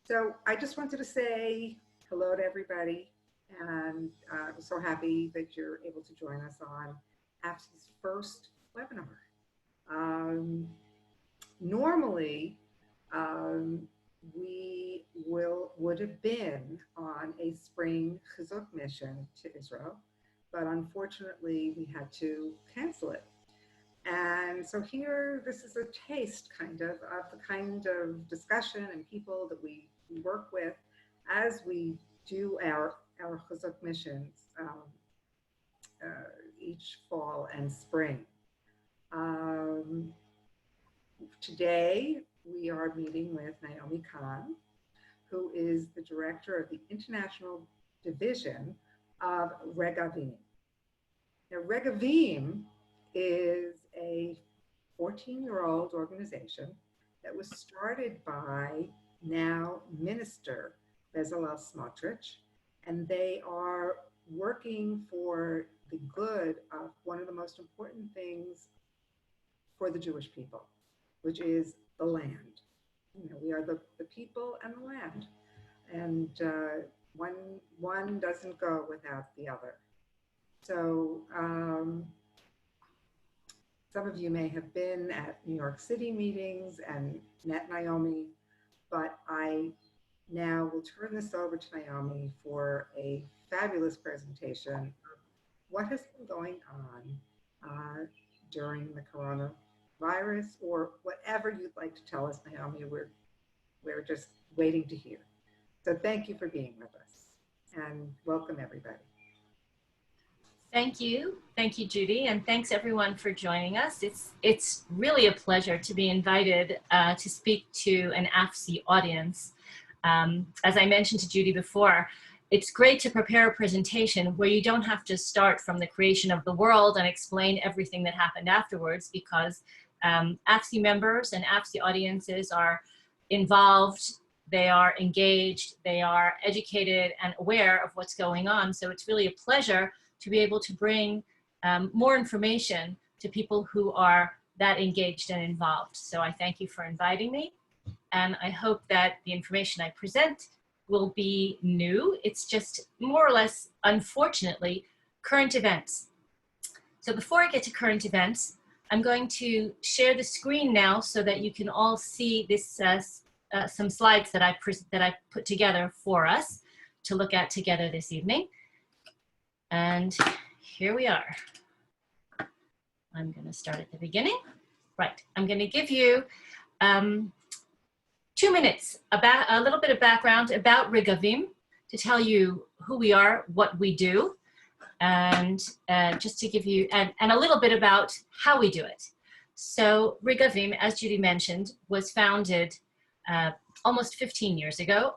So I just wanted to say hello to everybody, and I'm so happy that you're able to join us on AFSI's first webinar. Normally, um, we would have been on a spring chizuk mission to Israel, but unfortunately we had to cancel it. And so here, this is a taste of the kind of discussion and people that we work with as we do our chizuk missions each fall and spring. Today, we are meeting with Naomi Kahn, who is the director of the International Division of Regavim. Now, Regavim is a 14-year-old organization that was started by now Minister Bezalel Smotrich, and they are working for the good of one of the most important things for the Jewish people, which is the land. You know, we are the people and the land, and one doesn't go without the other. So some of you may have been at New York City meetings and met Naomi, but I now will turn this over to Naomi for a fabulous presentation of what has been going on during the coronavirus, or whatever you'd like to tell us, Naomi. We're just waiting to hear. So thank you for being with us, and welcome everybody. Thank you, Judy, and thanks everyone for joining us. It's really a pleasure to be invited to speak to an AFSI audience. As I mentioned to Judy before, it's great to prepare a presentation where you don't have to start from the creation of the world and explain everything that happened afterwards, because AFSI members and AFSI audiences are involved, they are engaged, they are educated and aware of what's going on. So it's really a pleasure to be able to bring more information to people who are that engaged and involved. So I thank you for inviting me, and I hope that the information I present will be new. It's just more or less, unfortunately, current events. So before I get to current events, I'm going to share the screen now so that you can all see this some slides that I put together for us to look at together this evening. And here we are. I'm going to start at the beginning. Right, I'm going to give you 2 minutes about a little bit of background about Regavim, to tell you who we are, what we do, and just to give you, and a little bit about how we do it. So Regavim, as Judy mentioned, was founded almost 15 years ago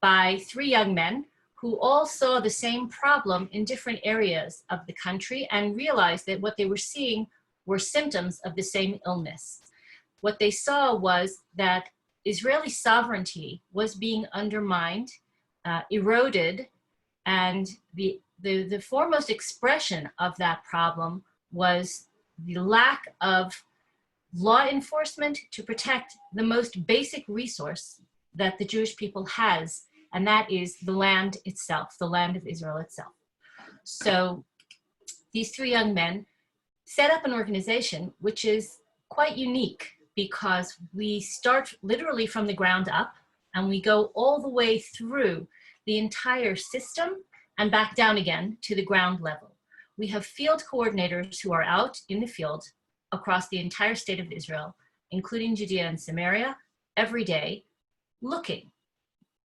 by 3 young men who all saw the same problem in different areas of the country and realized that what they were seeing were symptoms of the same illness. What they saw was that Israeli sovereignty was being undermined, eroded, and the foremost expression of that problem was the lack of law enforcement to protect the most basic resource that the Jewish people has, and that is the land itself, the land of Israel itself. So these 3 young men set up an organization which is quite unique, because we start literally from the ground up and we go all the way through the entire system and back down again to the ground level. We have field coordinators who are out in the field across the entire state of Israel, including Judea and Samaria, every day, looking,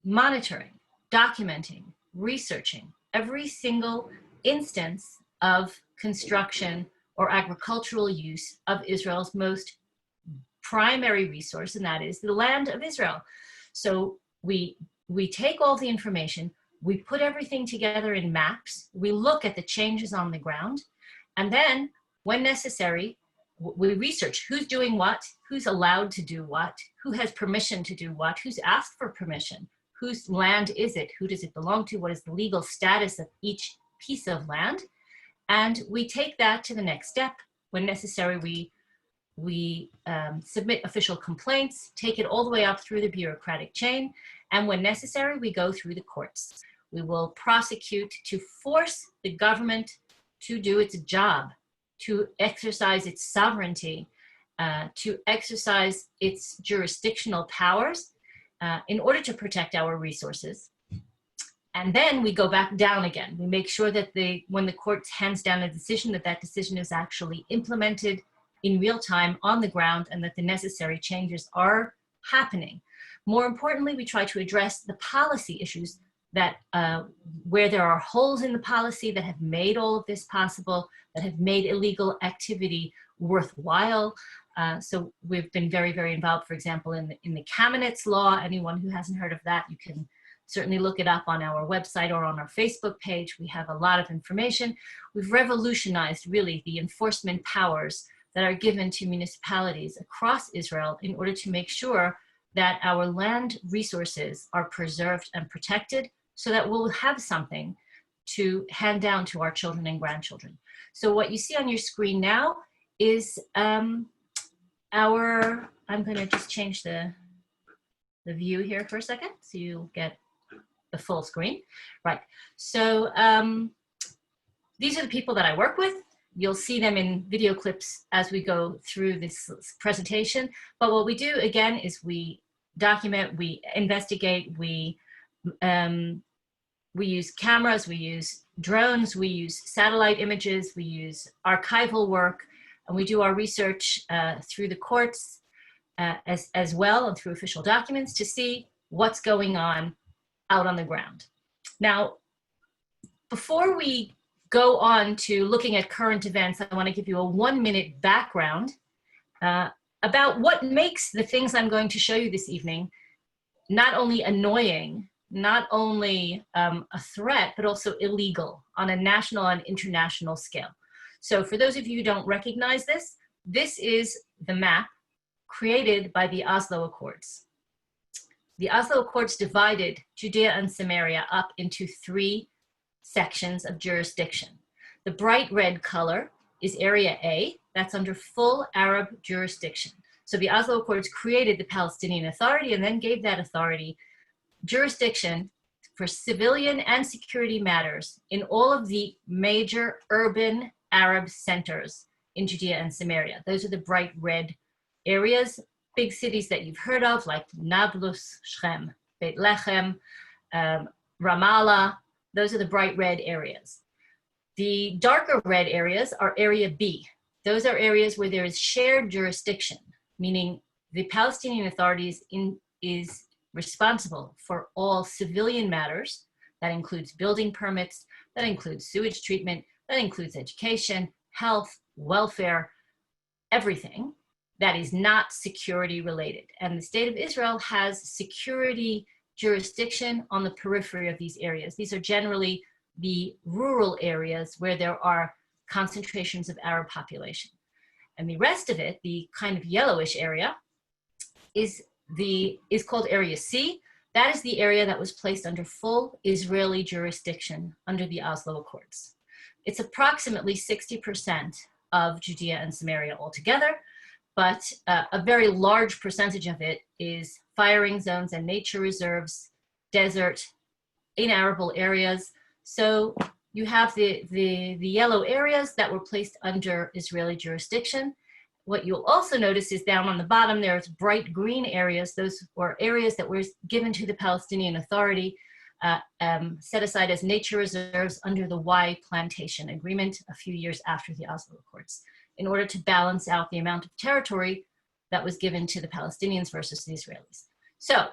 monitoring, documenting, researching every single instance of construction or agricultural use of Israel's most primary resource, and that is the land of Israel. So we take all the information, we put everything together in maps, we look at the changes on the ground, and then when necessary, we research who's doing what, who's allowed to do what, who has permission to do what, who's asked for permission, whose land is it, who does it belong to, what is the legal status of each piece of land. And we take that to the next step. When necessary, we we submit official complaints, take it all the way up through the bureaucratic chain, and when necessary, we go through the courts. We will prosecute to force the government to do its job, to exercise its sovereignty, to exercise its jurisdictional powers in order to protect our resources. And then we go back down again. We make sure that when the court hands down a decision, that decision is actually implemented in real time on the ground and that the necessary changes are happening. More importantly, we try to address the policy issues that where there are holes in the policy that have made all of this possible, that have made illegal activity worthwhile. So we've been very, very involved, for example, in the Kamenetz law. Anyone who hasn't heard of that, you can certainly look it up on our website or on our Facebook page. We have a lot of information. We've revolutionized really the enforcement powers that are given to municipalities across Israel in order to make sure that our land resources are preserved and protected so that we'll have something to hand down to our children and grandchildren. So what you see on your screen now is I'm going to just change the view here for a second so you'll get the full screen. Right, so these are the people that I work with. You'll see them in video clips as we go through this presentation. But what we do, again, is we document, we investigate, we use cameras, we use drones, we use satellite images, we use archival work, and we do our research through the courts as well and through official documents to see what's going on out on the ground. Now, before we go on to looking at current events, I want to give you a 1-minute background about what makes the things I'm going to show you this evening not only annoying, not only a threat, but also illegal on a national and international scale. So for those of you who don't recognize this, this is the map created by the Oslo Accords. The Oslo Accords divided Judea and Samaria up into 3 sections of jurisdiction. The bright red color is Area A, that's under full Arab jurisdiction. So the Oslo Accords created the Palestinian Authority and then gave that authority jurisdiction for civilian and security matters in all of the major urban Arab centers in Judea and Samaria. Those are the bright red areas, big cities that you've heard of like Nablus, Shechem, Beit Lechem, Ramallah. Those are the bright red areas. The darker red areas are Area B. Those are areas where there is shared jurisdiction, meaning the Palestinian Authority is responsible for all civilian matters. That includes building permits, that includes sewage treatment, that includes education, health, welfare, everything that is not security related. And the State of Israel has security jurisdiction on the periphery of these areas. These are generally the rural areas where there are concentrations of Arab population. And the rest of it, the kind of yellowish area, is called Area C. That is the area that was placed under full Israeli jurisdiction under the Oslo Accords. It's approximately 60% of Judea and Samaria altogether, but a very large percentage of it is firing zones and nature reserves, desert, inarable areas. So you have the yellow areas that were placed under Israeli jurisdiction. What you'll also notice is down on the bottom, there's bright green areas. Those were areas that were given to the Palestinian Authority, set aside as nature reserves under the Y Plantation Agreement a few years after the Oslo Accords, in order to balance out the amount of territory that was given to the Palestinians versus the Israelis. So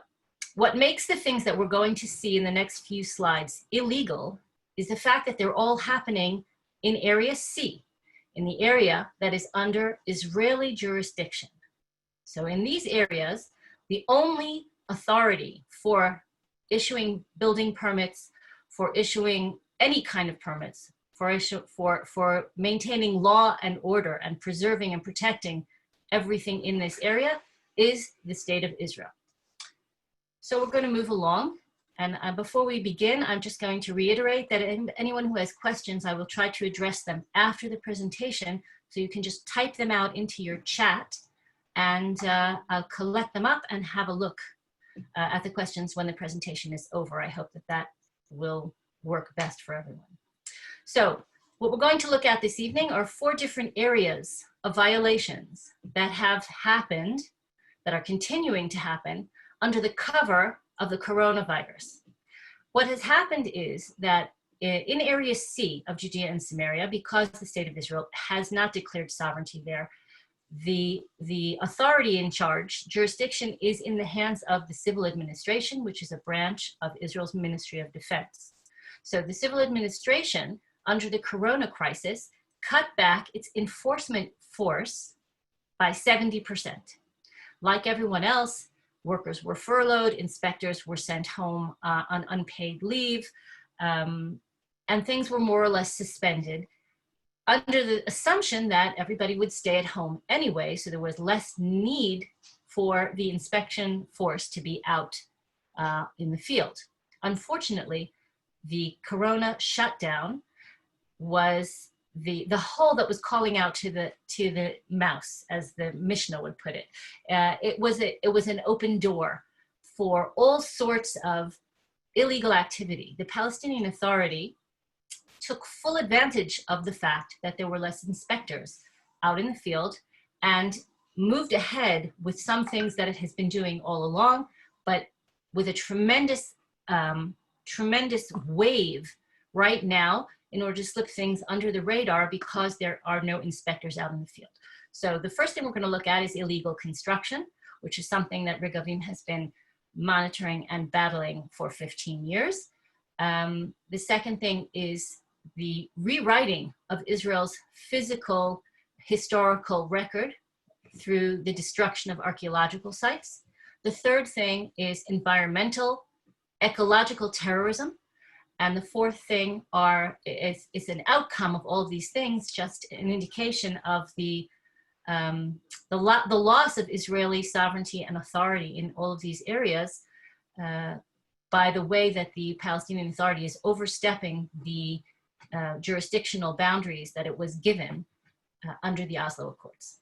what makes the things that we're going to see in the next few slides illegal is the fact that they're all happening in Area C, in the area that is under Israeli jurisdiction. So in these areas, the only authority for issuing building permits, for issuing any kind of permits, for maintaining law and order and preserving and protecting everything in this area is the State of Israel. So we're going to move along. And before we begin, I'm just going to reiterate that anyone who has questions, I will try to address them after the presentation So you can just type them out into your chat, and I'll collect them up and have a look at the questions when the presentation is over. I hope that that will work best for everyone. So what we're going to look at this evening are 4 different areas of violations that have happened, that are continuing to happen under the cover of the coronavirus. What has happened is that in Area C of Judea and Samaria, because the state of Israel has not declared sovereignty there, the authority in charge, jurisdiction, is in the hands of the civil administration, which is a branch of Israel's Ministry of Defense. So the civil administration, under the corona crisis, cut back its enforcement force by 70%. Like everyone else, workers were furloughed, inspectors were sent home on unpaid leave, and things were more or less suspended under the assumption that everybody would stay at home anyway, so there was less need for the inspection force to be out in the field. Unfortunately, the corona shutdown was the hole that was calling out to the mouse, as the Mishnah would put it. It was an open door for all sorts of illegal activity. The Palestinian Authority took full advantage of the fact that there were less inspectors out in the field and moved ahead with some things that it has been doing all along, but with a tremendous wave right now in order to slip things under the radar because there are no inspectors out in the field. So the first thing we're going to look at is illegal construction, which is something that Regavim has been monitoring and battling for 15 years. The second thing is the rewriting of Israel's physical historical record through the destruction of archaeological sites. The third thing is environmental, ecological terrorism. And the fourth thing is an outcome of all of these things, just an indication of the loss of Israeli sovereignty and authority in all of these areas by the way that the Palestinian Authority is overstepping the jurisdictional boundaries that it was given under the Oslo Accords.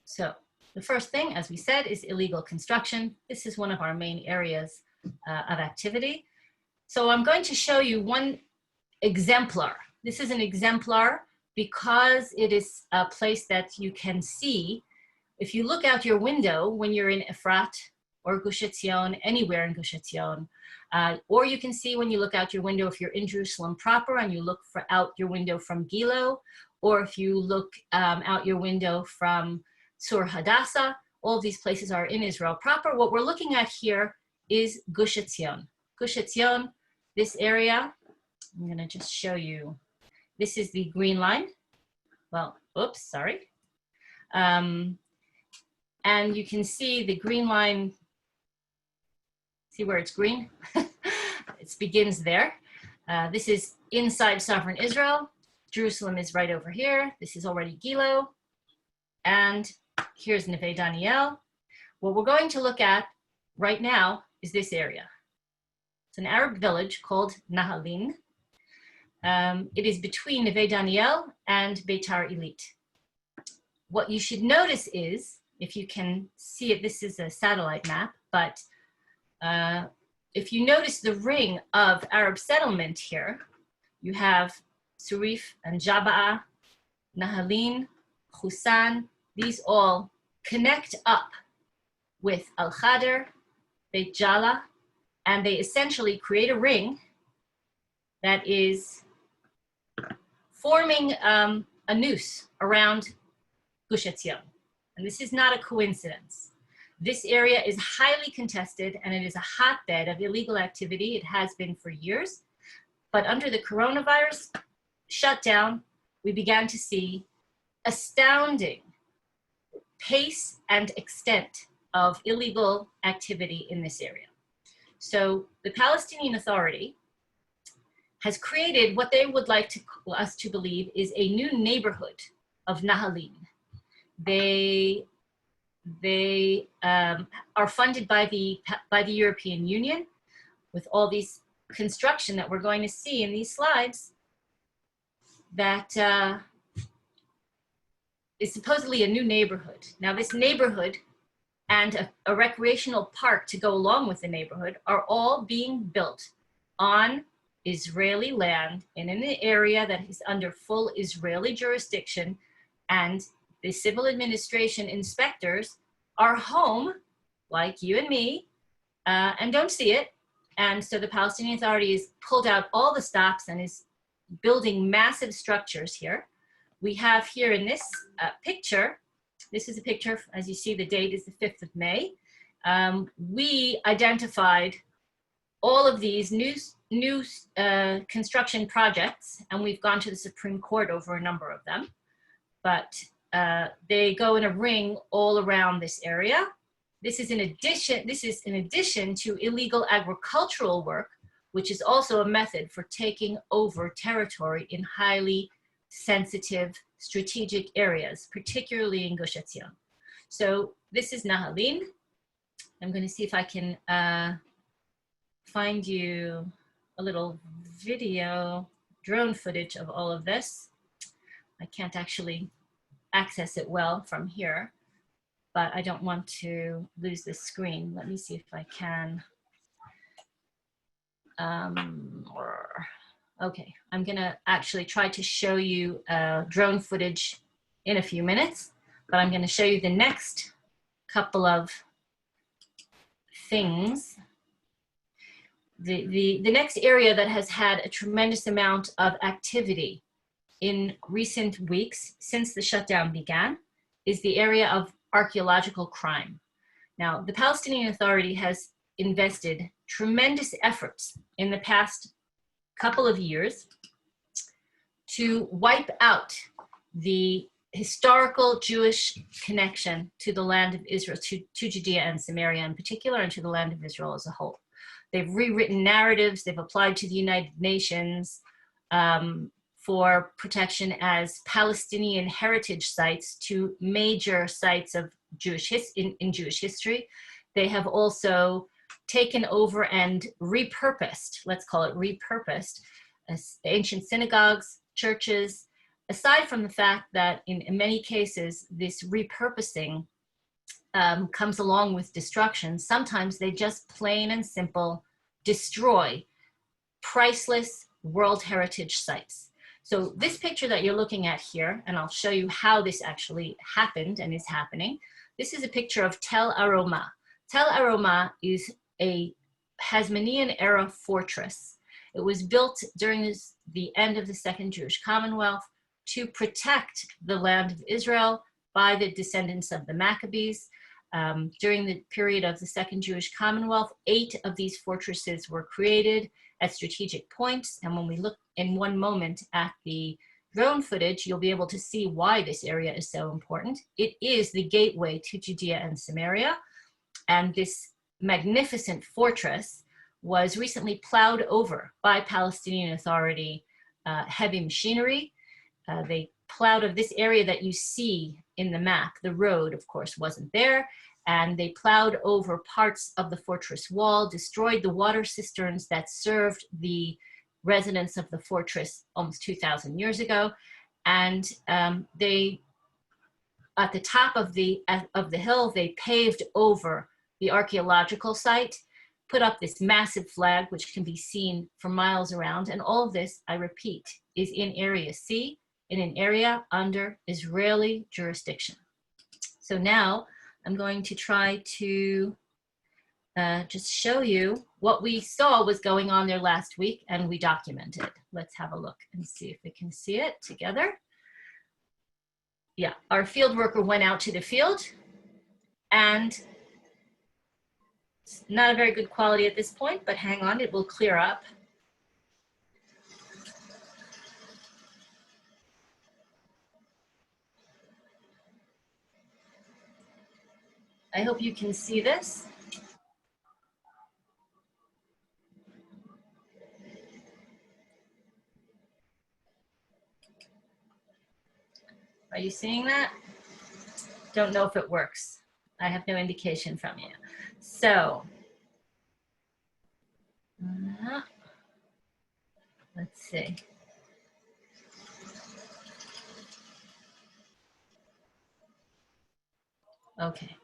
So the first thing, as we said, is illegal construction. This is one of our main areas of activity. So I'm going to show you one exemplar. This is an exemplar because it is a place that you can see. If you look out your window when you're in Efrat or Gush Etzion, anywhere in Gush Etzion, or you can see when you look out your window if you're in Jerusalem proper and you look out your window from Gilo, or if you look out your window from Tzur Hadassah, all of these places are in Israel proper. What we're looking at here is Gush Etzion. Gush Etzion, this area, I'm going to just show you. This is the green line. Well, oops, sorry. And you can see the green line. See where it's green? It begins there. This is inside sovereign Israel. Jerusalem is right over here. This is already Gilo. And here's Neve Daniel. What we're going to look at right now is this area. It's an Arab village called Nahalin. It is between Neve Daniel and Beitar Illit. What you should notice is, if you can see it, this is a satellite map, but if you notice the ring of Arab settlement here, you have Surif and Jabaa, Nahalin, Husan. These all connect up with Al-Khadr, Beit Jala, and they essentially create a ring that is forming a noose around Gush Etzion. And this is not a coincidence. This area is highly contested and it is a hotbed of illegal activity. It has been for years. But under the coronavirus shutdown, we began to see astounding pace and extent of illegal activity in this area. So the Palestinian Authority has created what they would like us to believe is a new neighborhood of Nahalin. They are funded by the European Union with all these construction that we're going to see in these slides that is supposedly a new neighborhood. Now this neighborhood and a recreational park to go along with the neighborhood are all being built on Israeli land in an area that is under full Israeli jurisdiction, and the civil administration inspectors are home, like you and me, and don't see it. And so the Palestinian Authority has pulled out all the stops and is building massive structures here. We have here in this picture, this is a picture, as you see, the date is the 5th of May. We identified all of these new construction projects, and we've gone to the Supreme Court over a number of them. But they go in a ring all around this area. This is in addition to illegal agricultural work, which is also a method for taking over territory in highly sensitive strategic areas, particularly in Gush Etzion. So this is Nahalin. I'm going to see if I can find you a little video, drone footage of all of this. I can't actually access it well from here, but I don't want to lose the screen. Let me see if I can. Okay, I'm gonna actually try to show you drone footage in a few minutes, but I'm gonna show you the next couple of things. The next area that has had a tremendous amount of activity in recent weeks since the shutdown began is the area of archaeological crime. Now, the Palestinian Authority has invested tremendous efforts in the past couple of years to wipe out the historical Jewish connection to the land of Israel, to Judea and Samaria in particular, and to the land of Israel as a whole. They've rewritten narratives, they've applied to the United Nations for protection as Palestinian heritage sites to major sites of Jewish history. They have also taken over and repurposed, let's call it repurposed, ancient synagogues, churches, aside from the fact that in many cases, this repurposing comes along with destruction. Sometimes they just plain and simple destroy priceless World Heritage sites. So this picture that you're looking at here, and I'll show you how this actually happened and is happening. This is a picture of Tel Aroma. Tel Aroma is a Hasmonean era fortress. It was built during the end of the Second Jewish Commonwealth to protect the land of Israel by the descendants of the Maccabees. During the period of the Second Jewish Commonwealth, 8 of these fortresses were created at strategic points. And when we look in one moment at the drone footage, you'll be able to see why this area is so important. It is the gateway to Judea and Samaria. And this magnificent fortress was recently plowed over by Palestinian Authority heavy machinery. They plowed of this area that you see in the map. The road, of course, wasn't there. And they plowed over parts of the fortress wall, destroyed the water cisterns that served the residents of the fortress almost 2,000 years ago. And they, at the top of the hill, they paved over the archaeological site, put up this massive flag, which can be seen for miles around. And all of this, I repeat, is in Area C, in an area under Israeli jurisdiction. So now I'm going to try to just show you what we saw was going on there last week, and we documented. Let's have a look and see if we can see it together. Yeah, our field worker went out to the field, and it's not a very good quality at this point, but hang on, it will clear up. I hope you can see this. Are you seeing that? Don't know if it works. I have no indication from you. So, let's see. Okay.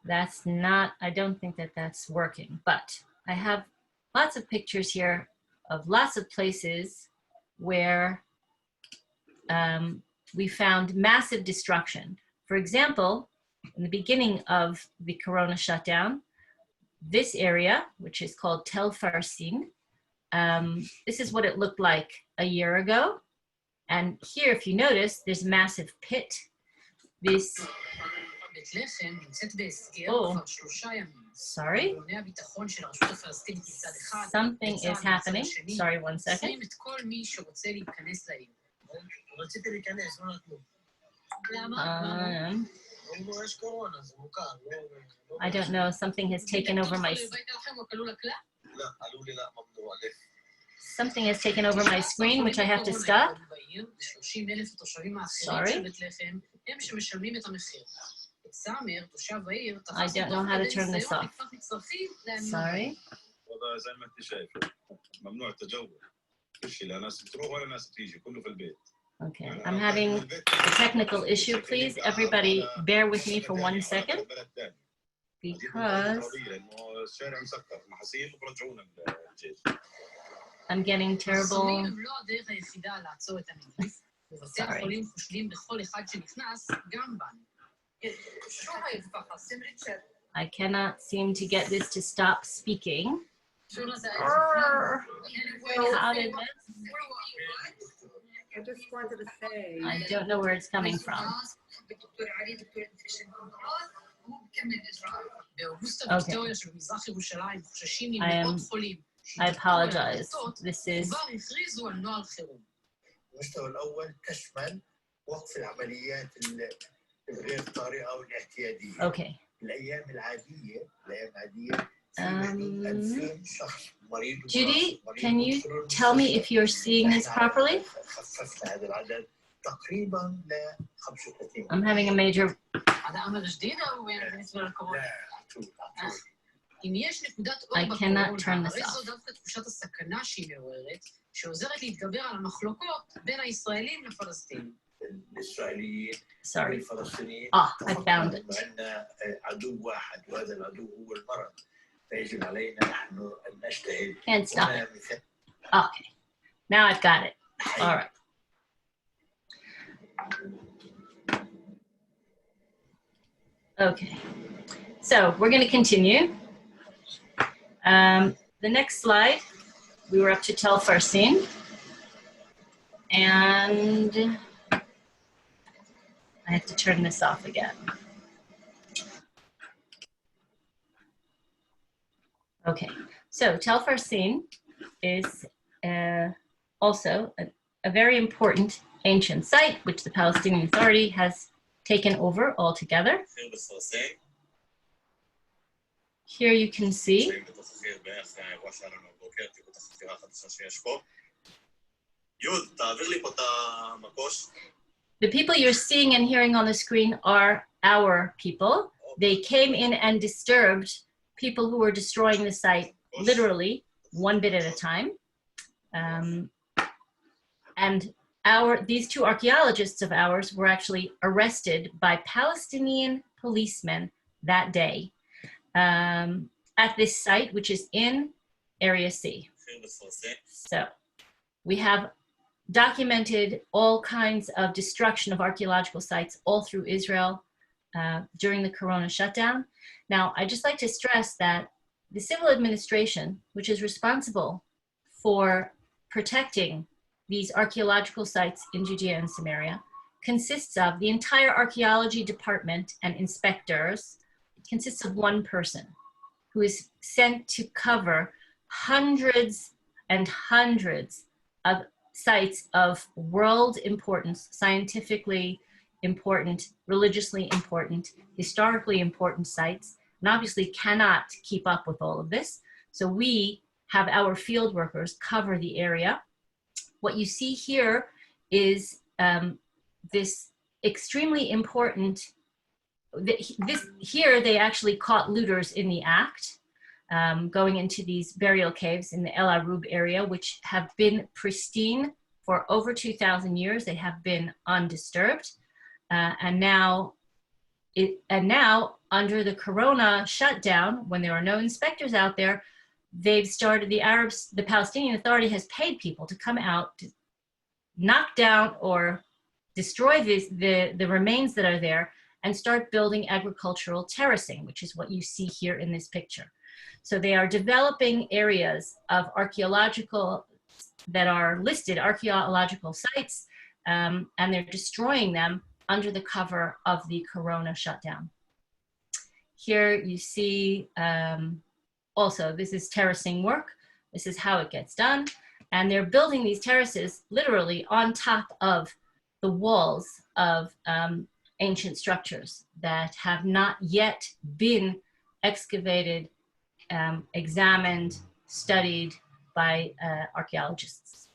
That's not, I don't think that that's working, but I have lots of pictures here of lots of places where we found massive destruction. For example, in the beginning of the Corona shutdown, this area, which is called Tel Farsin, this is what it looked like a year ago. And here, if you notice, there's a massive pit. This, oh, sorry. Something is happening. Sorry, one second. I don't know, something has taken over my screen, which I have to stop. Sorry. I don't know how to turn this off. Sorry. Okay, I'm having a technical issue. Please, everybody, bear with me for 1 second, because I'm getting terrible. Sorry. I cannot seem to get this to stop speaking. How did this? I just wanted to say, I don't know where it's coming from. Okay. I apologize. This is. Okay. Judy, can you tell me if you're seeing this properly? I'm having a major. I cannot turn this off. Sorry. Ah, I found it. Can't stop it. Okay. Now I've got it. All right. Okay. So we're going to continue. The next slide, we were up to Tel Farsin. And I have to turn this off again. Okay, so Tel Farsin is also a very important ancient site, which the Palestinian Authority has taken over altogether. Here you can see the people you're seeing and hearing on the screen are our people. They came in and disturbed people who were destroying the site literally one bit at a time. And these two archaeologists of ours were actually arrested by Palestinian policemen that day at this site, which is in Area C. So we have documented all kinds of destruction of archaeological sites all through Israel during the Corona shutdown. Now, I'd just like to stress that the civil administration, which is responsible for protecting these archaeological sites in Judea and Samaria, consists of the entire archaeology department and inspectors, consists of one person who is sent to cover hundreds and hundreds of sites of world importance, scientifically important, religiously important, historically important sites, and obviously cannot keep up with all of this. So we have our field workers cover the area. What you see here is this extremely important, here they actually caught looters in the act, going into these burial caves in the El Arub area, which have been pristine for over 2,000 years. They have been undisturbed. And now And now, under the Corona shutdown, when there are no inspectors out there, they've started, the Palestinian Authority has paid people to come out to knock down or destroy the remains that are there and start building agricultural terracing, which is what you see here in this picture. So they are developing areas of archaeological, that are listed archaeological sites, and they're destroying them under the cover of the Corona shutdown. Here you see also, this is terracing work. This is how it gets done. And they're building these terraces literally on top of the walls of ancient structures that have not yet been excavated, examined, studied by archaeologists.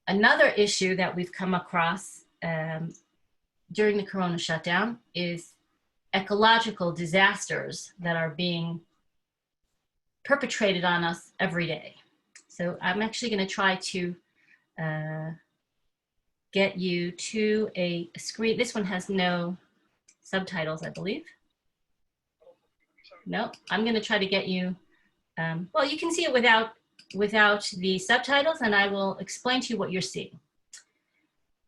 Another issue that we've come across during the Corona shutdown is ecological disasters that are being perpetrated on us every day. So I'm actually going to try to get you to a screen. This one has no subtitles, I believe. No, I'm going to try to get you, well, you can see it without the subtitles, and I will explain to you what you're seeing.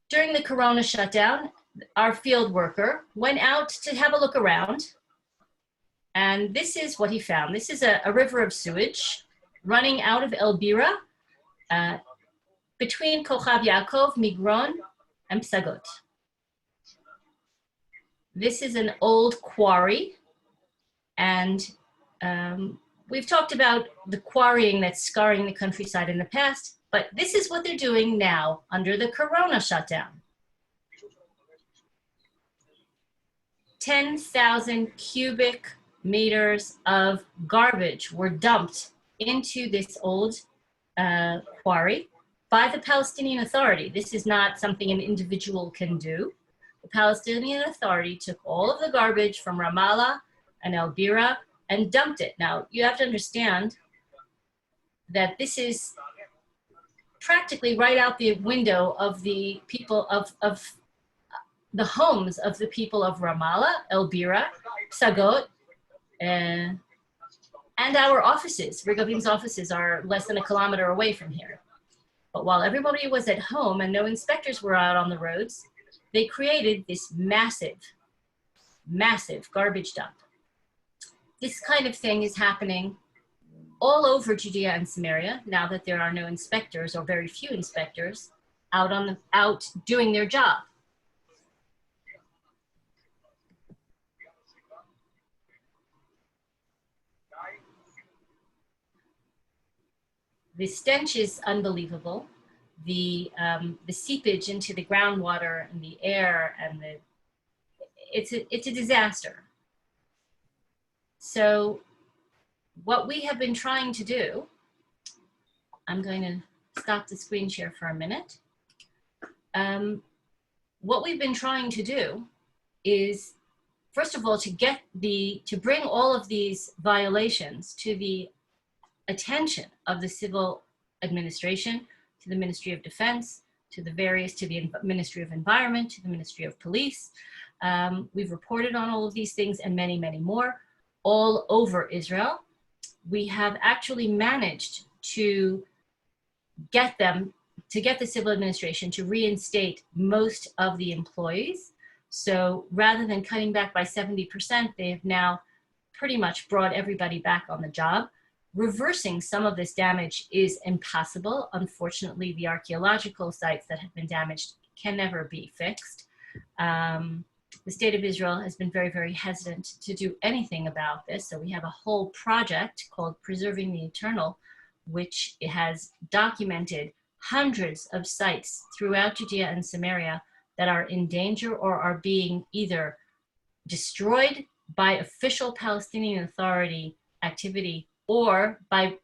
During the Corona shutdown, our field worker went out to have a look around, and this is what he found. This is a river of sewage running out of El Bira, between Kochav Yaakov, Migron, and Psagot. This is an old quarry, and we've talked about the quarrying that's scarring the countryside in the past, but this is what they're doing now under the Corona shutdown. 10,000 cubic meters of garbage were dumped into this old quarry by the Palestinian Authority. This is not something an individual can do. The Palestinian Authority took all of the garbage from Ramallah and El Bira and dumped it. Now, you have to understand that this is practically right out the window of the people of the homes of the people of Ramallah, El Bira, Psagot, and our offices. Regavim's offices are less than a kilometer away from here. But while everybody was at home and no inspectors were out on the roads, they created this massive, massive garbage dump. This kind of thing is happening all over Judea and Samaria now that there are no inspectors, or very few inspectors, out doing their job. The stench is unbelievable. The seepage into the groundwater and the air, and it's a disaster. So what we have been trying to do, I'm going to stop the screen share for a minute. What we've been trying to do is, first of all, to bring all of these violations to the attention of the civil administration, to the Ministry of Defense, to the Ministry of Environment, to the Ministry of Police. We've reported on all of these things and many, many more all over Israel. We have actually managed to get the civil administration to reinstate most of the employees. So rather than cutting back by 70%, they have now pretty much brought everybody back on the job. Reversing some of this damage is impossible. Unfortunately, the archaeological sites that have been damaged can never be fixed. The state of Israel has been very, very hesitant to do anything about this. So we have a whole project called Preserving the Eternal, which has documented hundreds of sites throughout Judea and Samaria that are in danger or are being either destroyed by official Palestinian Authority activity or by,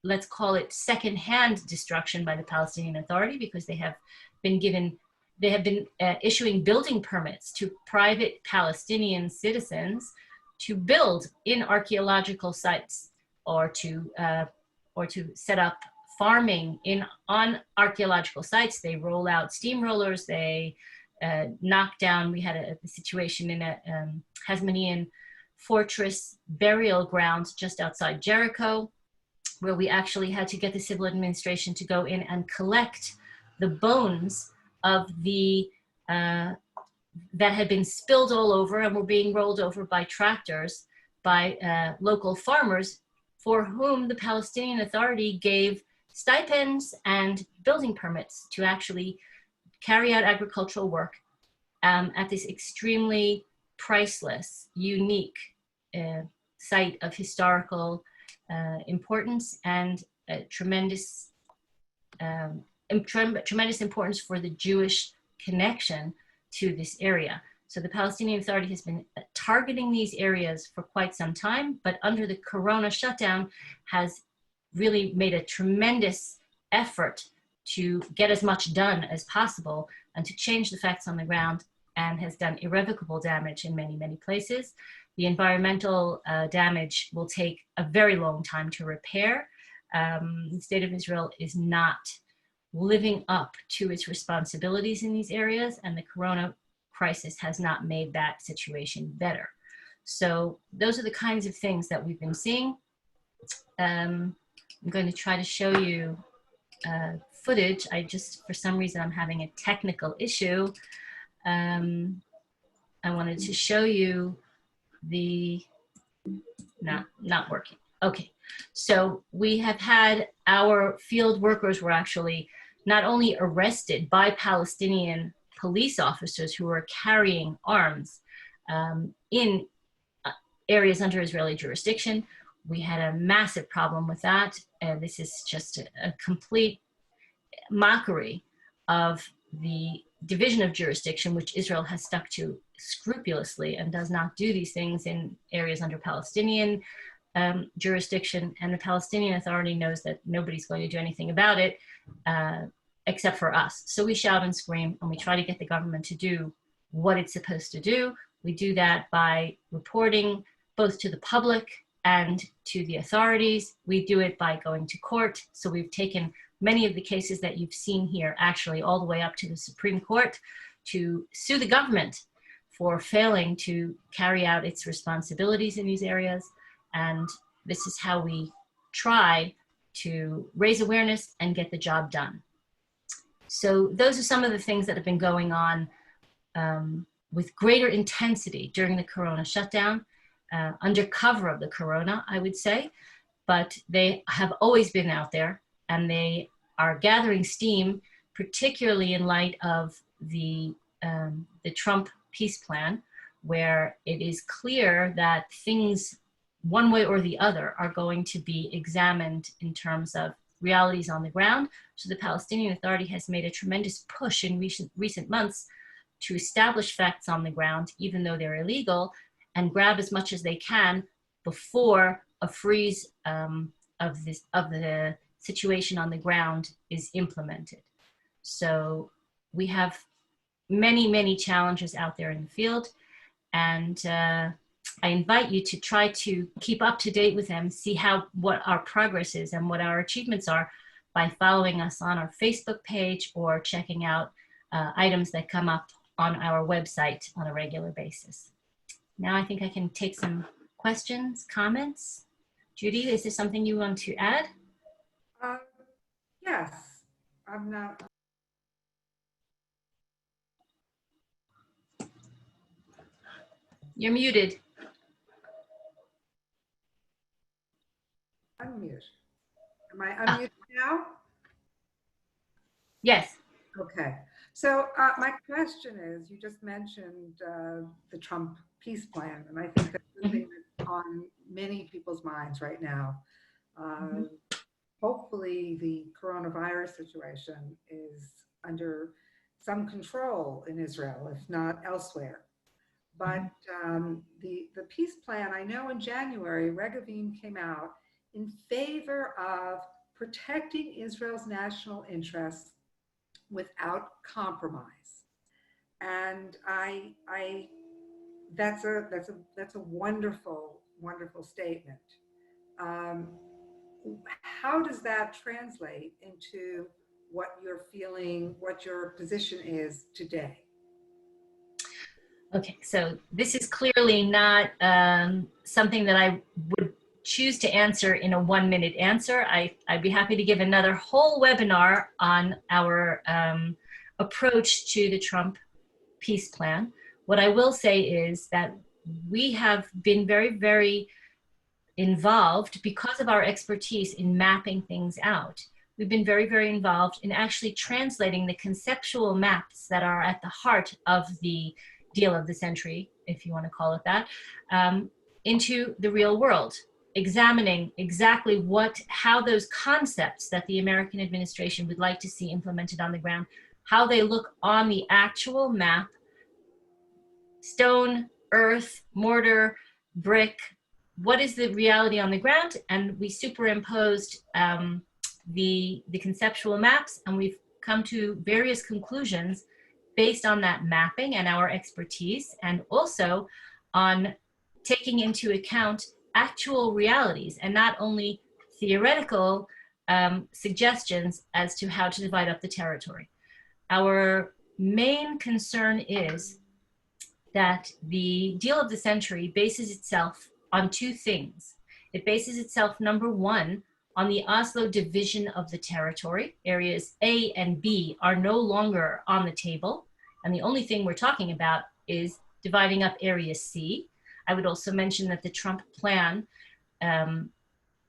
let's call it secondhand destruction by the Palestinian Authority, because they have been issuing building permits to private Palestinian citizens to build in archaeological sites, or to set up farming on archaeological sites. They roll out steamrollers, they knocked down. We had a situation in a Hasmonean fortress burial ground just outside Jericho, where we actually had to get the civil administration to go in and collect the bones of the that had been spilled all over and were being rolled over by tractors by local farmers, for whom the Palestinian Authority gave stipends and building permits to actually carry out agricultural work at this extremely priceless, unique site of historical importance and tremendous importance for the Jewish connection to this area. So the Palestinian Authority has been targeting these areas for quite some time, but under the Corona shutdown has really made a tremendous effort to get as much done as possible and to change the facts on the ground, and has done irrevocable damage in many, many places. The environmental damage will take a very long time to repair. The state of Israel is not living up to its responsibilities in these areas, and the Corona crisis has not made that situation better. So those are the kinds of things that we've been seeing. I'm going to try to show you footage. For some reason, I'm having a technical issue. I wanted to show you not working. Okay, so we have had our field workers were actually not only arrested by Palestinian police officers who were carrying arms in areas under Israeli jurisdiction. We had a massive problem with that. And this is just a complete mockery of the division of jurisdiction, which Israel has stuck to scrupulously and does not do these things in areas under Palestinian jurisdiction. And the Palestinian Authority knows that nobody's going to do anything about it except for us. So we shout and scream, and we try to get the government to do what it's supposed to do. We do that by reporting both to the public and to the authorities. We do it by going to court. So we've taken many of the cases that you've seen here, actually all the way up to the Supreme Court, to sue the government for failing to carry out its responsibilities in these areas. And this is how we try to raise awareness and get the job done. So those are some of the things that have been going on with greater intensity during the Corona shutdown, under cover of the Corona, I would say, but they have always been out there, and they are gathering steam, particularly in light of the Trump peace plan, where it is clear that things, one way or the other, are going to be examined in terms of realities on the ground. So the Palestinian Authority has made a tremendous push in recent months to establish facts on the ground, even though they're illegal, and grab as much as they can before a freeze of the situation on the ground is implemented. So we have many, many challenges out there in the field, and I invite you to try to keep up to date with them, see what our progress is and what our achievements are by following us on our Facebook page or checking out items that come up on our website on a regular basis. Now I think I can take some questions, comments. Judy, is there something you want to add? Yes, I'm not. You're muted. Unmute. Am I unmuted now? Yes. Okay. So my question is, you just mentioned the Trump peace plan, and I think that's something that's on many people's minds right now. Hopefully the coronavirus situation is under some control in Israel, if not elsewhere. But the peace plan, I know in January, Regavim came out in favor of protecting Israel's national interests without compromise. And that's a wonderful, wonderful statement. How does that translate into what you're feeling, what your position is today? Okay, so this is clearly not something that I would choose to answer in a 1-minute answer. I'd be happy to give another whole webinar on our approach to the Trump peace plan. What I will say is that we have been very, very involved because of our expertise in mapping things out. We've been very, very involved in actually translating the conceptual maps that are at the heart of the deal of the century, if you want to call it that, into the real world, examining exactly how those concepts that the American administration would like to see implemented on the ground, how they look on the actual map, stone, earth, mortar, brick, what is the reality on the ground? And we superimposed the conceptual maps, and we've come to various conclusions based on that mapping and our expertise, and also on taking into account actual realities and not only theoretical suggestions as to how to divide up the territory. Our main concern is that the deal of the century bases itself on two things. It bases itself, number one, on the Oslo division of the territory. Areas A and B are no longer on the table, and the only thing we're talking about is dividing up Area C. I would also mention that the Trump plan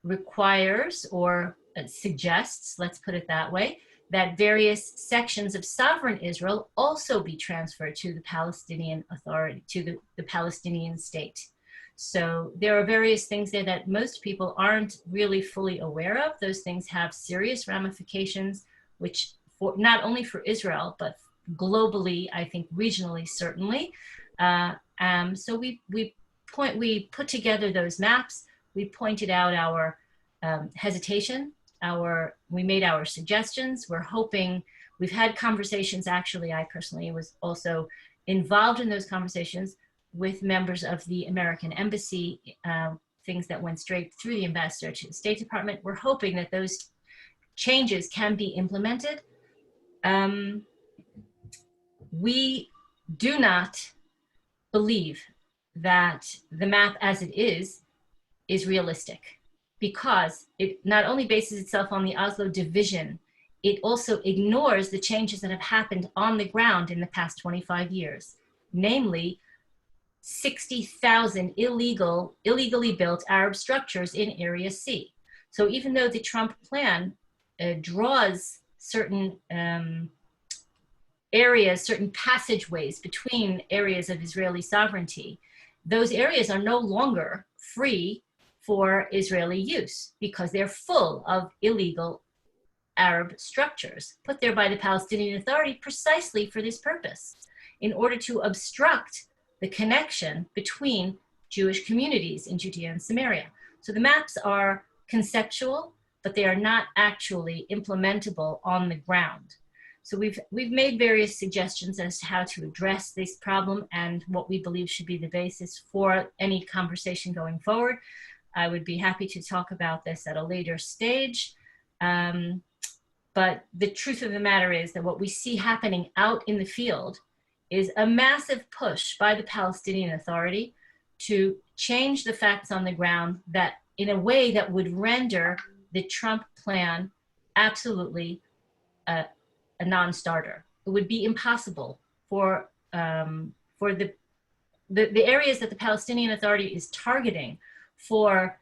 requires or suggests, let's put it that way, that various sections of sovereign Israel also be transferred to the Palestinian Authority, to the Palestinian state. So there are various things there that most people aren't really fully aware of. Those things have serious ramifications, which not only for Israel, but globally, I think regionally, certainly. So we put together those maps. We pointed out our hesitation. We made our suggestions. We're hoping, we've had conversations, actually, I personally was also involved in those conversations with members of the American Embassy, things that went straight through the ambassador to the State Department. We're hoping that those changes can be implemented. We do not believe that the map as it is realistic, because it not only bases itself on the Oslo division, it also ignores the changes that have happened on the ground in the past 25 years, namely 60,000 illegally built Arab structures in Area C. So even though the Trump plan draws certain areas, certain passageways between areas of Israeli sovereignty, those areas are no longer free for Israeli use because they're full of illegal Arab structures put there by the Palestinian Authority precisely for this purpose, in order to obstruct the connection between Jewish communities in Judea and Samaria. So the maps are conceptual, but they are not actually implementable on the ground. So we've made various suggestions as to how to address this problem and what we believe should be the basis for any conversation going forward. I would be happy to talk about this at a later stage. But the truth of the matter is that what we see happening out in the field is a massive push by the Palestinian Authority to change the facts on the ground that in a way that would render the Trump plan absolutely a non-starter. It would be impossible for the areas that the Palestinian Authority is targeting for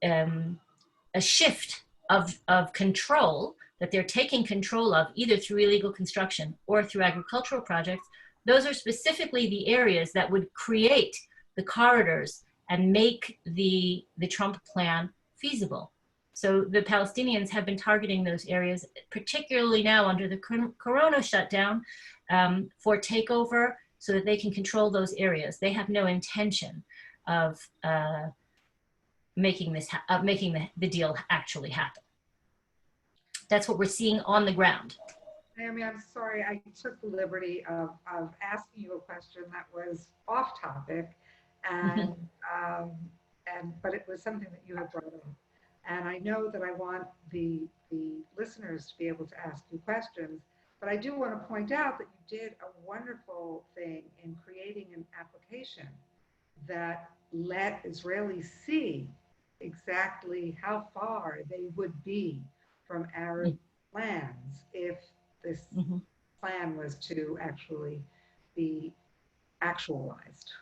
a shift of control, that they're taking control of either through illegal construction or through agricultural projects. Those are specifically the areas that would create the corridors and make the Trump plan feasible. So the Palestinians have been targeting those areas, particularly now under the corona shutdown, for takeover, so that they can control those areas. They have no intention of making the deal actually happen. That's what we're seeing on the ground. Naomi, I'm sorry, I took the liberty of asking you a question that was off topic, and but it was something that you had brought up. And I know that I want the listeners to be able to ask you questions, But I do want to point out that you did a wonderful thing in creating an application that let Israelis see exactly how far they would be from Arab lands if this Mhm. plan was to actually be actualized.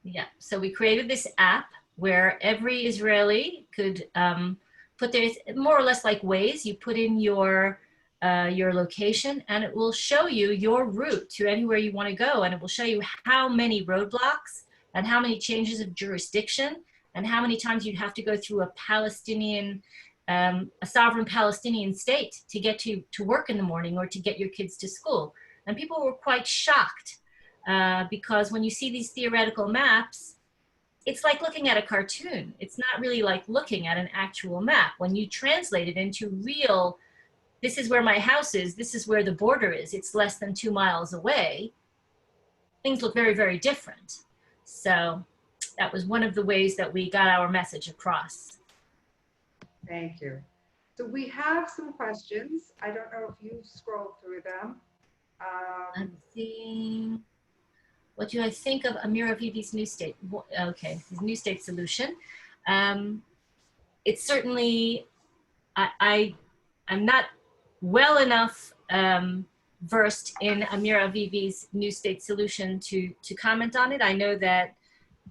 Yeah, so we created this app where every Israeli could put their, more or less like Waze, you put in your location and it will show you your route to anywhere you want to go, and it will show you how many roadblocks and how many changes of jurisdiction and how many times you'd have to go through a Palestinian, a sovereign Palestinian state to get to work in the morning or to get your kids to school. And people were quite shocked because when you see these theoretical maps, it's like looking at a cartoon. It's not really like looking at an actual map. When you translate it into real, this is where my house is, this is where the border is, it's less than 2 miles away, things look very, very different. So that was one of the ways that we got our message across. Thank you. So we have some questions. I don't know if you've scrolled through them. I'm seeing, what do I think of Amir Avivi's new state? Okay, his new state solution. It's certainly, I'm not well enough versed in Amir Avivi's new state solution to comment on it. I know that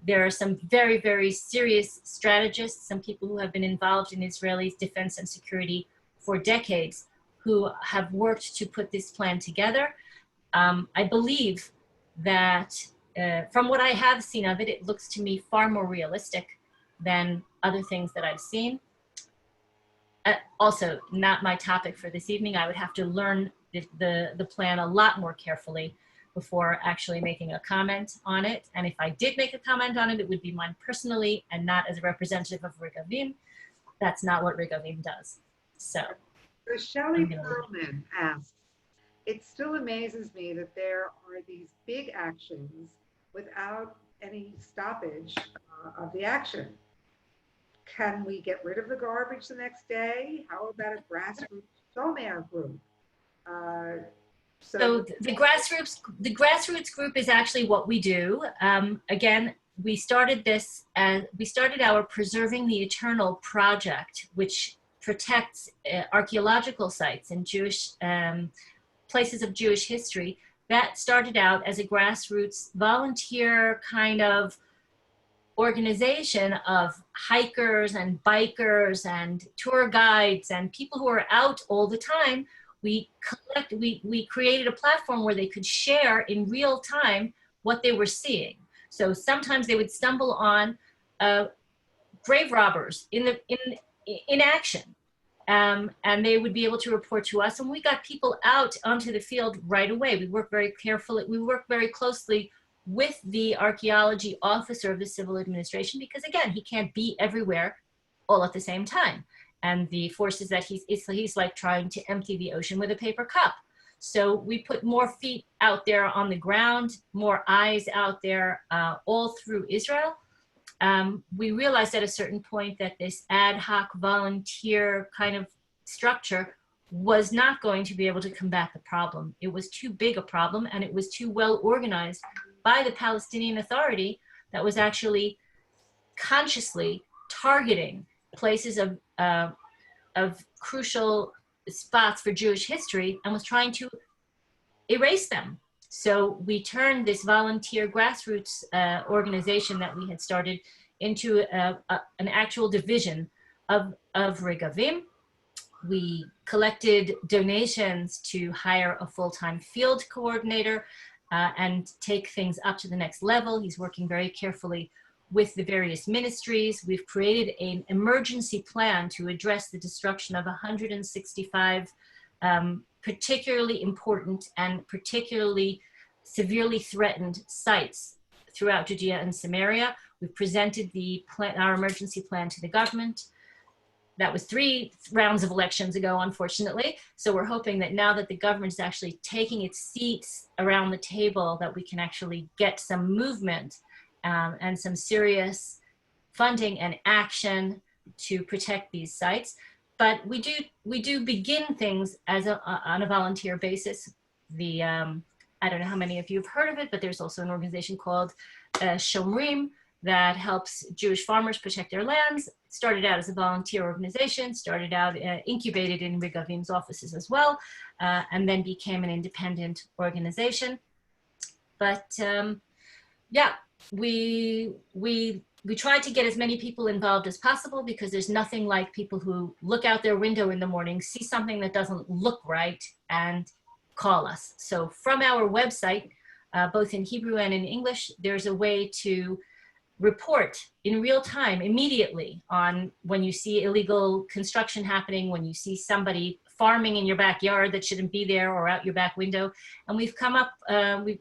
there are some very, very serious strategists, some people who have been involved in Israeli defense and security for decades, who have worked to put this plan together. I believe that from what I have seen of it, it looks to me far more realistic than other things that I've seen. Also, not my topic for this evening. I would have to learn the plan a lot more carefully before actually making a comment on it. And if I did make a comment on it, it would be mine personally and not as a representative of Regavim. That's not what Regavim does. So Shelley Perlman asks, it still amazes me that there are these big actions without any stoppage of the action. Can we get rid of the garbage the next day? How about a grassroots Somer group? So the grassroots group is actually what we do. Again, we started this, we started our Preserving the Eternal project, which protects archaeological sites and Jewish places of Jewish history. That started out as a grassroots volunteer kind of organization of hikers and bikers and tour guides and people who are out all the time. We created a platform where they could share in real time what they were seeing. So sometimes they would stumble on grave robbers in action, and they would be able to report to us. And we got people out onto the field right away. We work very carefully. We work very closely with the archaeology officer of the civil administration, because again, he can't be everywhere all at the same time. And the forces that he's like trying to empty the ocean with a paper cup. So we put more feet out there on the ground, more eyes out there all through Israel. We realized at a certain point that this ad hoc volunteer kind of structure was not going to be able to combat the problem. It was too big a problem, and it was too well organized by the Palestinian Authority that was actually consciously targeting places of crucial spots for Jewish history and was trying to erase them. So we turned this volunteer grassroots organization that we had started into an actual division of Regavim. We collected donations to hire a full-time field coordinator and take things up to the next level. He's working very carefully with the various ministries. We've created an emergency plan to address the destruction of 165 particularly important and particularly severely threatened sites throughout Judea and Samaria. We've presented our emergency plan to the government. That was 3 rounds of elections ago, unfortunately. So we're hoping that now that the government is actually taking its seats around the table, that we can actually get some movement and some serious funding and action to protect these sites. But we do begin things on a volunteer basis. I don't know how many of you have heard of it, but there's also an organization called Shomrim that helps Jewish farmers protect their lands. It started out as a volunteer organization, started out incubated in Regavim's offices as well, and then became an independent organization. But yeah, we try to get as many people involved as possible, because there's nothing like people who look out their window in the morning, see something that doesn't look right, and call us. So from our website, both in Hebrew and in English, there's a way to report in real time, immediately, on when you see illegal construction happening, when you see somebody farming in your backyard that shouldn't be there, or out your back window. And we've come up,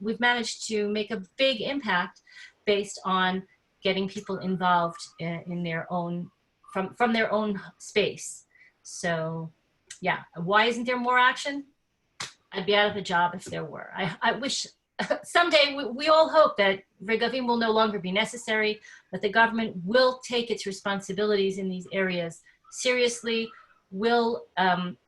we've managed to make a big impact based on getting people involved in their own, from their own space. So yeah, why isn't there more action? I'd be out of a job if there were. I wish someday, we all hope that Regavim will no longer be necessary, that the government will take its responsibilities in these areas seriously, will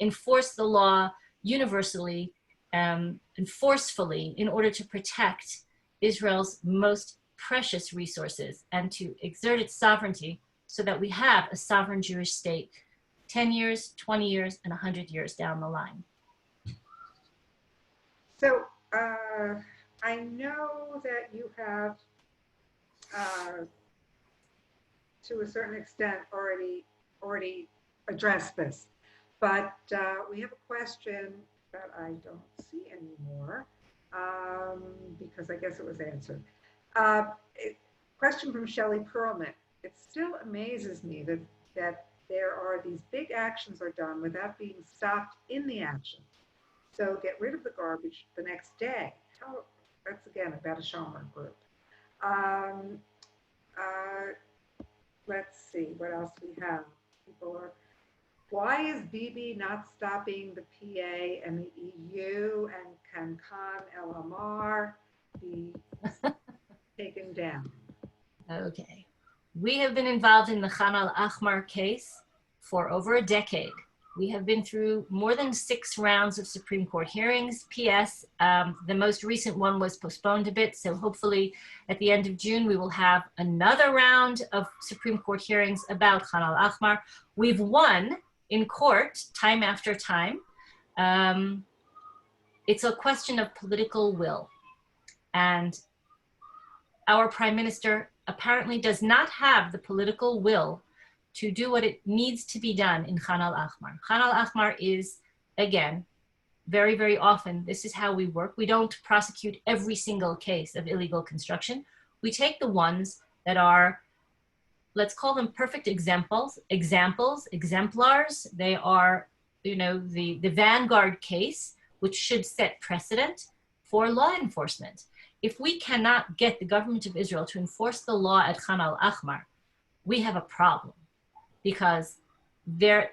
enforce the law universally and forcefully in order to protect Israel's most precious resources, and to exert its sovereignty so that we have a sovereign Jewish state 10 years, 20 years, and 100 years down the line. So I know that you have, to a certain extent, already addressed this, but we have a question that I don't see anymore, because I guess it was answered. Question from Shelley Perlman. It still amazes me that there are these big actions are done without being stopped in the action. So get rid of the garbage the next day. That's again about a Shomer group. Let's see, what else we have. Why is Bibi not stopping the PA and the EU, and can Khan El Amar be taken down? Okay. We have been involved in the Khan al-Ahmar case for over a decade. We have been through more than 6 rounds of Supreme Court hearings. P.S. The most recent one was postponed a bit, so hopefully at the end of June we will have another round of Supreme Court hearings about Khan al-Ahmar. We've won in court time after time. It's a question of political will. And our Prime Minister apparently does not have the political will to do what it needs to be done in Khan al-Ahmar. Khan al-Ahmar is, again, very, very often, this is how we work. We don't prosecute every single case of illegal construction. We take the ones that are, let's call them perfect exemplars. They are, the vanguard case, which should set precedent for law enforcement. If we cannot get the government of Israel to enforce the law at Khan al-Ahmar, we have a problem, because the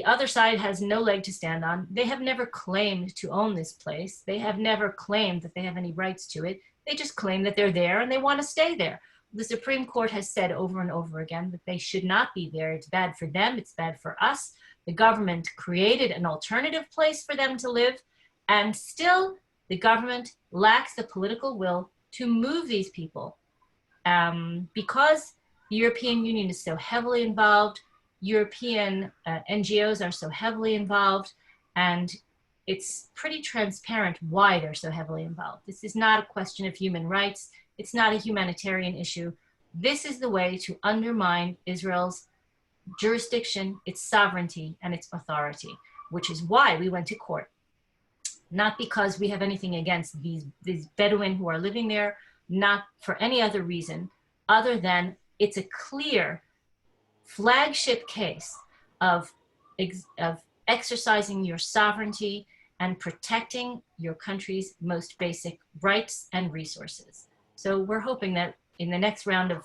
other side has no leg to stand on. They have never claimed to own this place. They have never claimed that they have any rights to it. They just claim that they're there and they want to stay there. The Supreme Court has said over and over again that they should not be there. It's bad for them. It's bad for us. The government created an alternative place for them to live, and still the government lacks the political will to move these people. Because the European Union is so heavily involved, European NGOs are so heavily involved, and it's pretty transparent why they're so heavily involved. This is not a question of human rights. It's not a humanitarian issue. This is the way to undermine Israel's jurisdiction, its sovereignty, and its authority, which is why we went to court. Not because we have anything against these Bedouin who are living there, not for any other reason other than it's a clear flagship case of exercising your sovereignty and protecting your country's most basic rights and resources. So we're hoping that in the next round of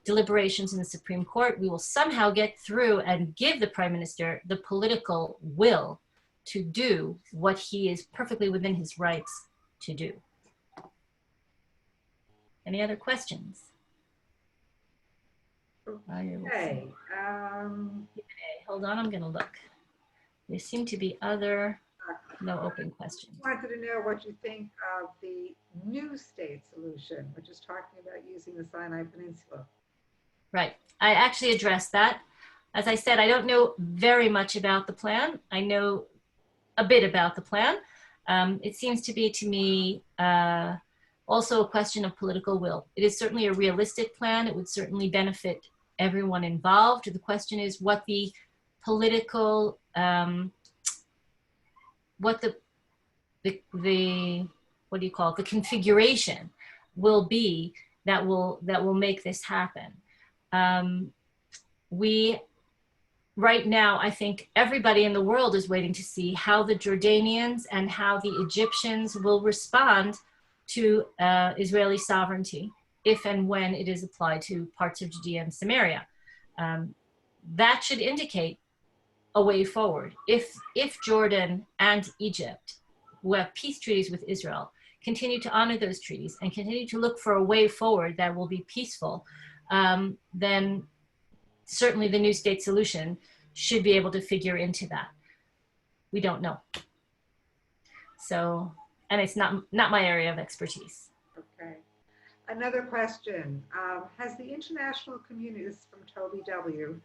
deliberations in the Supreme Court, we will somehow get through and give the Prime Minister the political will to do what he is perfectly within his rights to do. Any other questions? Okay. Hold on, I'm going to look. There seem to be other. no open questions. I wanted to know what you think of the new state solution, which is talking about using the Sinai Peninsula. Right. I actually addressed that. As I said, I don't know very much about the plan. I know a bit about the plan. It seems to be, to me, also a question of political will. It is certainly a realistic plan. It would certainly benefit everyone involved. The question is what the political, what the what do you call it, the configuration will be that will make this happen. Right now, I think everybody in the world is waiting to see how the Jordanians and how the Egyptians will respond to Israeli sovereignty if and when it is applied to parts of Judea and Samaria. That should indicate a way forward. If Jordan and Egypt, who have peace treaties with Israel, continue to honor those treaties and continue to look for a way forward that will be peaceful, then certainly the new state solution should be able to figure into that. We don't know. So, and it's not my area of expertise. Okay. Another question. Has the international community, this is from Toby W.,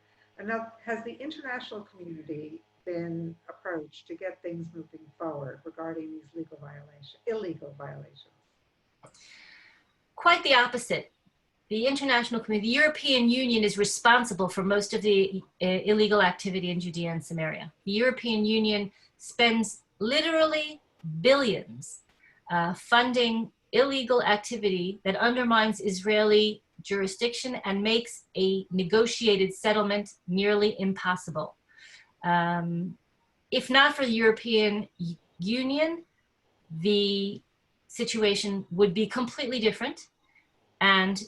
has the international community been approached to get things moving forward regarding these illegal violations? Quite the opposite. The international community, the European Union is responsible for most of the illegal activity in Judea and Samaria. The European Union spends literally billions funding illegal activity that undermines Israeli jurisdiction and makes a negotiated settlement nearly impossible. If not for the European Union, the situation would be completely different, and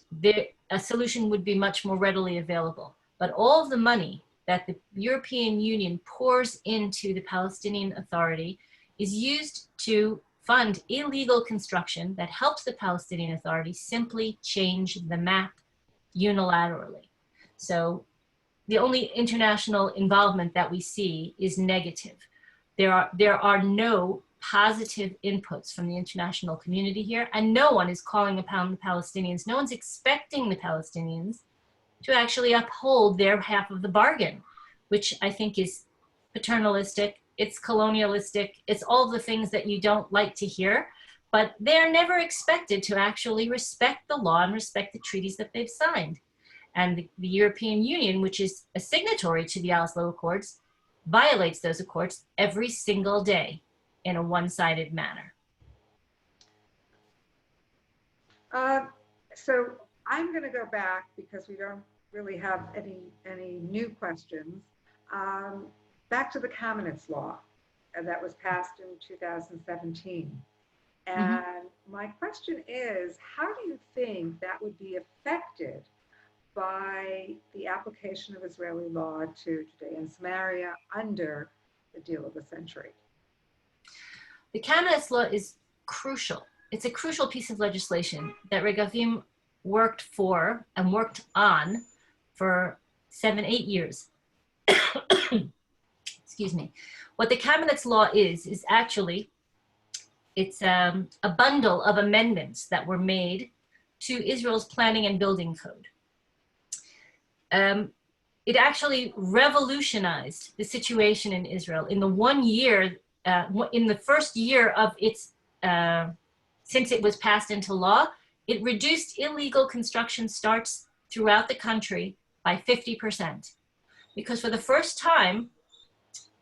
a solution would be much more readily available. But all of the money that the European Union pours into the Palestinian Authority is used to fund illegal construction that helps the Palestinian Authority simply change the map unilaterally. So the only international involvement that we see is negative. There are no positive inputs from the international community here, and no one is calling upon the Palestinians. No one's expecting the Palestinians to actually uphold their half of the bargain, which I think is paternalistic, it's colonialistic, it's all the things that you don't like to hear, but they're never expected to actually respect the law and respect the treaties that they've signed. And the European Union, which is a signatory to the Oslo Accords, violates those accords every single day in a one-sided manner. So I'm going to go back because we don't really have any new questions. Back to the Kamenetz Law that was passed in 2017. And my question is, how do you think that would be affected by the application of Israeli law to Judea and Samaria under the deal of the century? The Kamenetz Law is crucial. It's a crucial piece of legislation that Regavim worked for and worked on for 7-8 years. Excuse me. What the Kamenetz Law is actually, it's a bundle of amendments that were made to Israel's planning and building code. It actually revolutionized the situation in Israel. In the 1 year, in the first year of its, since it was passed into law, it reduced illegal construction starts throughout the country by 50%. Because for the first time,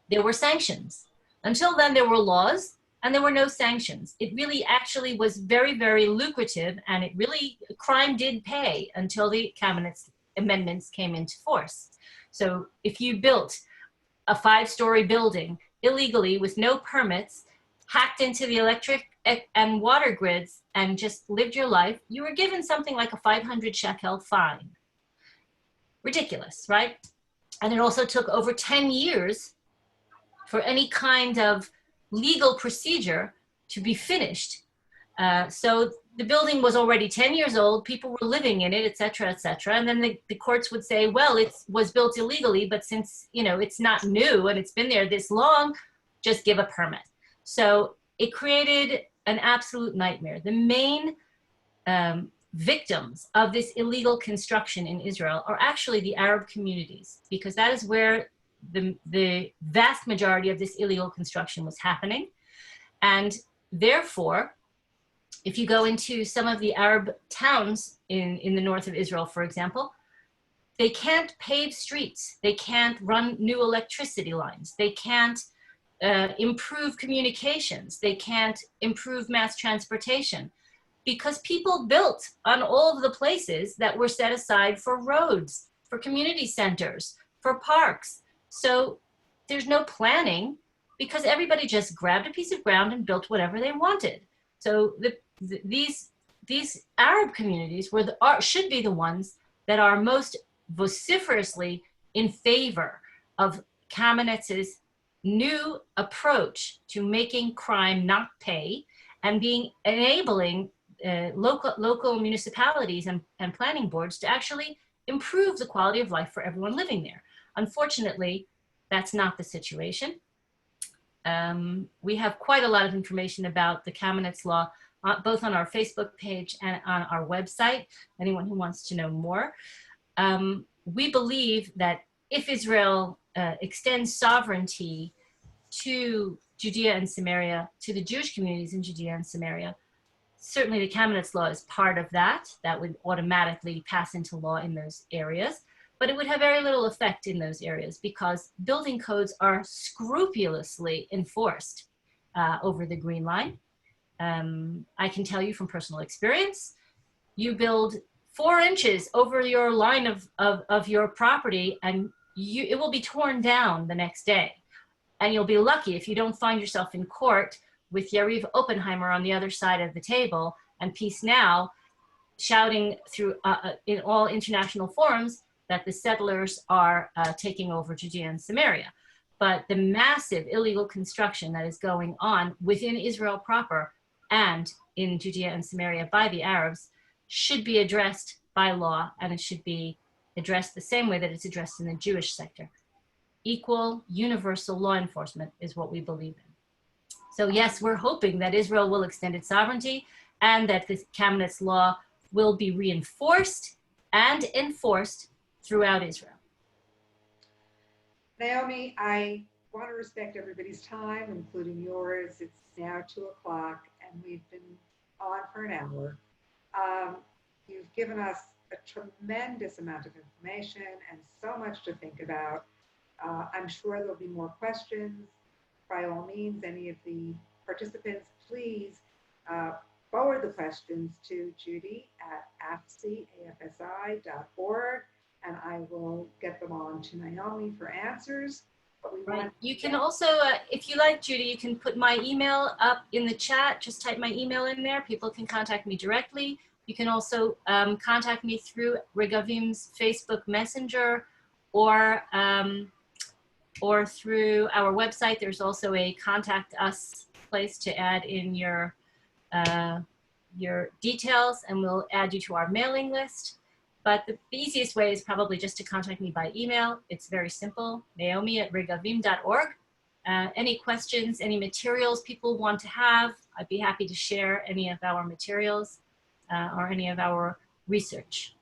there were sanctions. Until then, there were laws and there were no sanctions. It really actually was very, very lucrative, and it really, crime did pay until the Kamenetz amendments came into force. So if you built a 5-story building illegally with no permits, hacked into the electric and water grids, and just lived your life, you were given something like a 500 shekel fine. Ridiculous, right? And it also took over 10 years for any kind of legal procedure to be finished. So the building was already 10 years old, people were living in it, et cetera, and then the courts would say, well, it was built illegally, but since, you know, it's not new and it's been there this long, just give a permit. So it created an absolute nightmare. The main victims of this illegal construction in Israel are actually the Arab communities, because that is where the vast majority of this illegal construction was happening. And therefore, if you go into some of the Arab towns in the north of Israel, for example, they can't pave streets. They can't run new electricity lines. They can't improve communications. They can't improve mass transportation, because people built on all of the places that were set aside for roads, for community centers, for parks. So there's no planning, because everybody just grabbed a piece of ground and built whatever they wanted. So these Arab communities should be the ones that are most vociferously in favor of Kamenitz's new approach to making crime not pay and enabling local municipalities and planning boards to actually improve the quality of life for everyone living there. Unfortunately, that's not the situation. We have quite a lot of information about the Kamenetz law, both on our Facebook page and on our website, anyone who wants to know more. We believe that if Israel extends sovereignty to Judea and Samaria, to the Jewish communities in Judea and Samaria, certainly the Kamenetz law is part of that. That would automatically pass into law in those areas, but it would have very little effect in those areas because building codes are scrupulously enforced over the Green Line. I can tell you from personal experience, you build 4 inches over your line of your property and it will be torn down the next day. And you'll be lucky if you don't find yourself in court with Yariv Oppenheimer on the other side of the table and Peace Now shouting through in all international forums that the settlers are taking over Judea and Samaria. But the massive illegal construction that is going on within Israel proper and in Judea and Samaria by the Arabs should be addressed by law, and it should be addressed the same way that it's addressed in the Jewish sector. Equal, universal law enforcement is what we believe in. So yes, we're hoping that Israel will extend its sovereignty and that the Kamenetz law will be reinforced and enforced throughout Israel. Naomi, I want to respect everybody's time, including yours. It's now 2 o'clock and we've been on for an hour. You've given us a tremendous amount of information and so much to think about. I'm sure there'll be more questions. By all means, any of the participants, please forward the questions to Judy at afsi.org, and I will get them on to Naomi for answers. But you can also, if you like, Judy, you can put my email up in the chat. Just type my email in there. People can contact me directly. You can also contact me through Regavim's Facebook Messenger or through our website. There's also a contact us place to add in your details, and we'll add you to our mailing list. But the easiest way is probably just to contact me by email. It's very simple, naomi@regavim.org. Any questions, any materials people want to have, I'd be happy to share any of our materials or any of our research.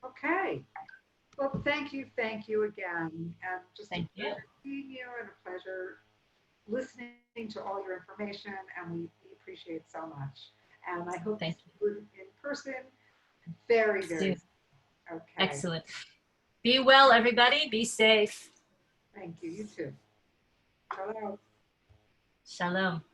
Okay. Well, thank you again. And just thank a pleasure seeing you and a pleasure listening to all your information, and we appreciate it so much. And I hope to see you in person very, very soon. Okay. Excellent. Be well, everybody. Be safe. Thank you. You too. Shalom. Shalom.